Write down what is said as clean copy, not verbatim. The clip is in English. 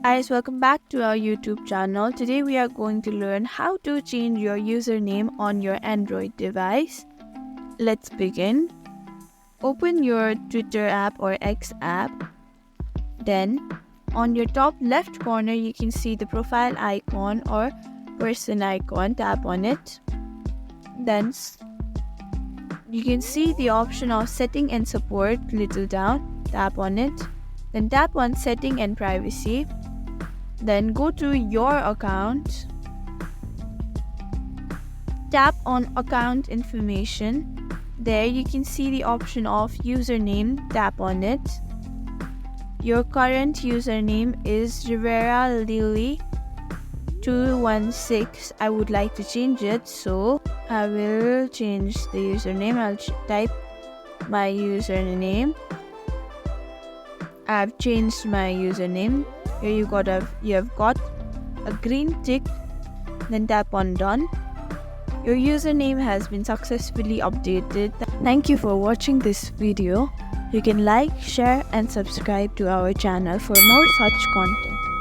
Guys, welcome back to our YouTube channel. Today we are going to learn how to change your username on your Android device. Let's begin. Open your Twitter app or X app. Then on your top left corner you can see the profile icon or person icon. Tap on it. Then you can see the option of setting and support little down. Tap on it. Then tap on setting and privacy. Then go to your account. Tap on account information. There you can see the option of username. Tap on it. Your current username is Rivera Lily 216. I would like to change it, so I will change the username. I'll type my username. I've changed my username. Here you have got a green tick. Then tap on done. Your username has been successfully updated. Thank you for watching this video. You can like, share and subscribe to our channel for more such content.